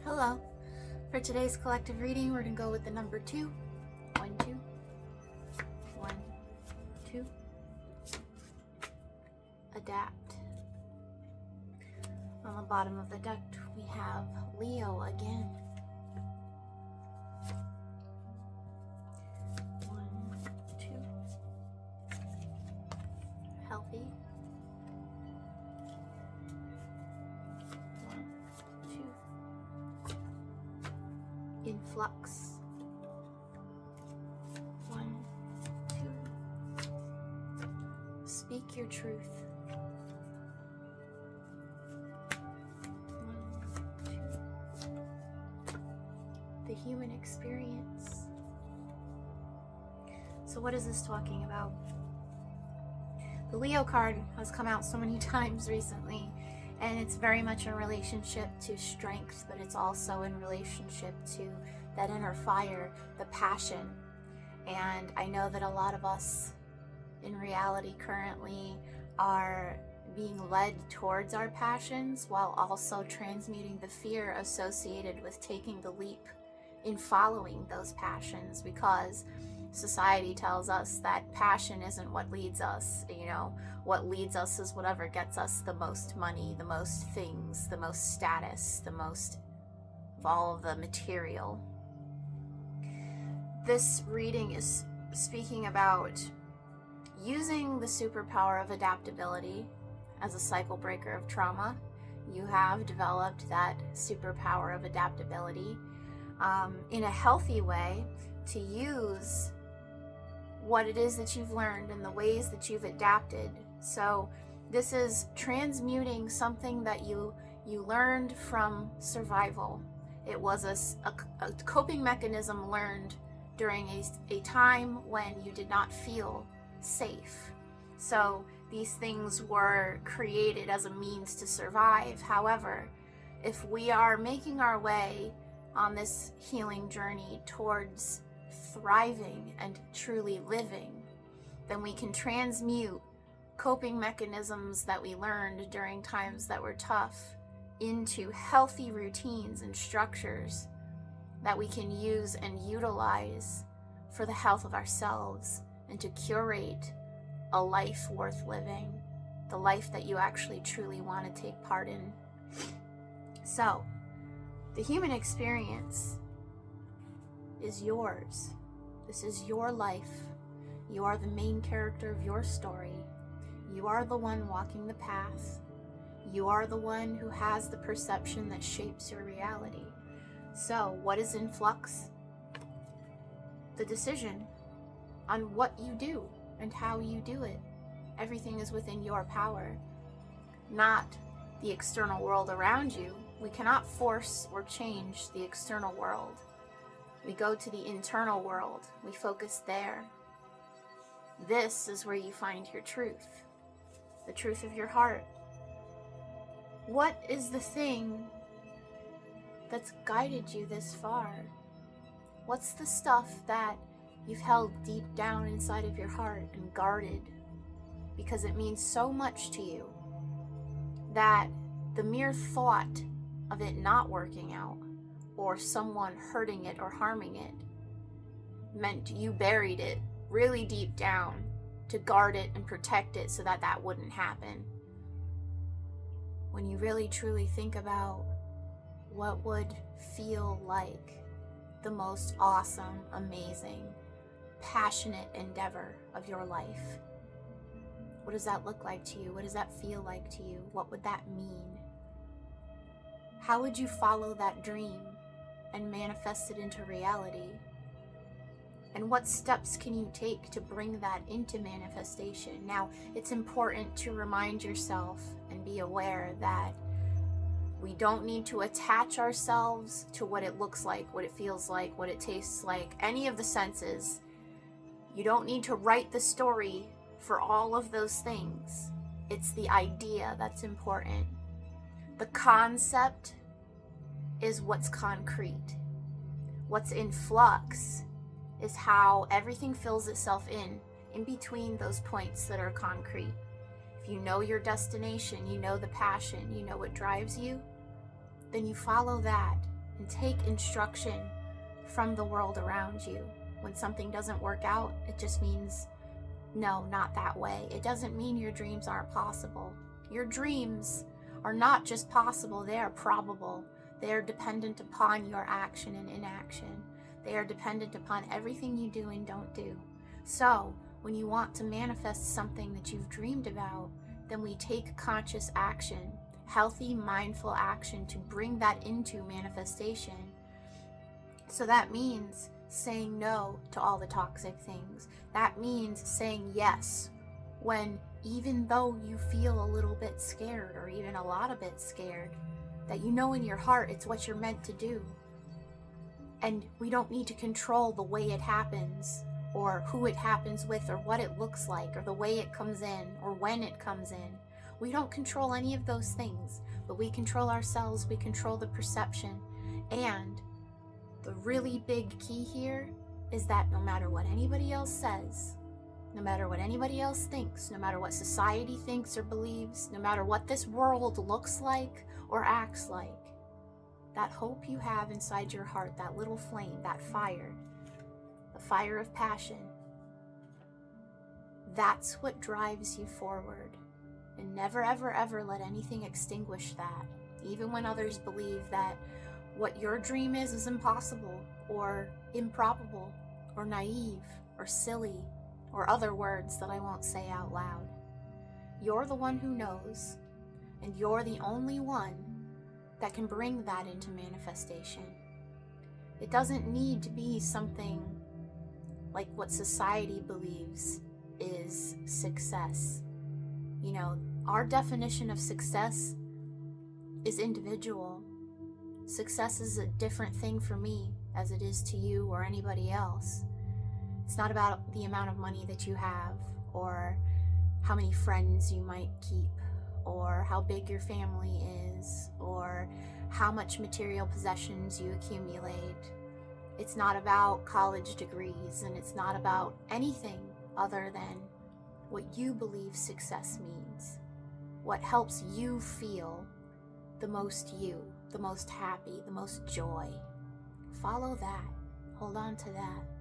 Hello. For today's collective reading, we're going to go with the number 2. 1, 2. 1, 2. Adapt. On the bottom of the deck, we have Leo again. 1, 2. Healthy. 1, 2. Influx. 1, 2. Speak your truth. 1, 2. The human experience. So what is this talking about? The Leo card has come out so many times recently, and it's very much in relationship to strength, but it's also in relationship to that inner fire, the passion. And I know that a lot of us in reality currently are being led towards our passions while also transmuting the fear associated with taking the leap in following those passions, because society tells us that passion isn't what leads us. What leads us is whatever gets us the most money, the most things, the most status, the most of all of the material. This reading is speaking about using the superpower of adaptability as a cycle breaker of trauma. You have developed that superpower of adaptability in a healthy way to use what it is that you've learned and the ways that you've adapted. So this is transmuting something that you learned from survival. It was a coping mechanism learned during a time when you did not feel safe. So these things were created as a means to survive. However, if we are making our way on this healing journey towards thriving and truly living, then we can transmute coping mechanisms that we learned during times that were tough into healthy routines and structures that we can use and utilize for the health of ourselves and to curate a life worth living, the life that you actually truly want to take part in. So, the human experience is yours. This is your life. You are the main character of your story. You are the one walking the path. You are the one who has the perception that shapes your reality. So, what is in flux? The decision on what you do and how you do it. Everything is within your power, not the external world around you. We cannot force or change the external world. We go to the internal world. We focus there. This is where you find your truth, the truth of your heart. What is the thing that's guided you this far? What's the stuff that you've held deep down inside of your heart and guarded because it means so much to you that the mere thought of it not working out or someone hurting it or harming it meant you buried it really deep down to guard it and protect it so that that wouldn't happen? When you really truly think about what would feel like the most awesome, amazing, passionate endeavor of your life, what does that look like to you? What does that feel like to you? What would that mean? How would you follow that dream and manifest it into reality? And what steps can you take to bring that into manifestation? Now, it's important to remind yourself and be aware that we don't need to attach ourselves to what it looks like, what it feels like, what it tastes like, any of the senses. You don't need to write the story for all of those things. It's the idea that's important. The concept is what's concrete. What's in flux is how everything fills itself in between those points that are concrete. If you know your destination, you know the passion, you know what drives you, then you follow that and take instruction from the world around you. When something doesn't work out, it just means, no, not that way. It doesn't mean your dreams aren't possible. Your dreams are not just possible, they are probable. They are dependent upon your action and inaction. They are dependent upon everything you do and don't do. So, when you want to manifest something that you've dreamed about, then we take conscious action, healthy, mindful action to bring that into manifestation. So that means saying no to all the toxic things. That means saying yes when, even though you feel a little bit scared or even a lot of bit scared, that you know in your heart it's what you're meant to do. And we don't need to control the way it happens, or who it happens with, or what it looks like, or the way it comes in, or when it comes in. We don't control any of those things, but we control ourselves, we control the perception. And the really big key here is that no matter what anybody else says, no matter what anybody else thinks, no matter what society thinks or believes, no matter what this world looks like or acts like, that hope you have inside your heart, that little flame, that fire, the fire of passion, that's what drives you forward. And never, ever, ever let anything extinguish that. Even when others believe that what your dream is impossible, or improbable, or naive, or silly, or other words that I won't say out loud. You're the one who knows, and you're the only one that can bring that into manifestation. It doesn't need to be something like what society believes is success. You know, our definition of success is individual. Success is a different thing for me as it is to you or anybody else. It's not about the amount of money that you have, or how many friends you might keep, or how big your family is, or how much material possessions you accumulate. It's not about college degrees, and it's not about anything other than what you believe success means, what helps you feel the most you, the most happy, the most joy. Follow that. Hold on to that.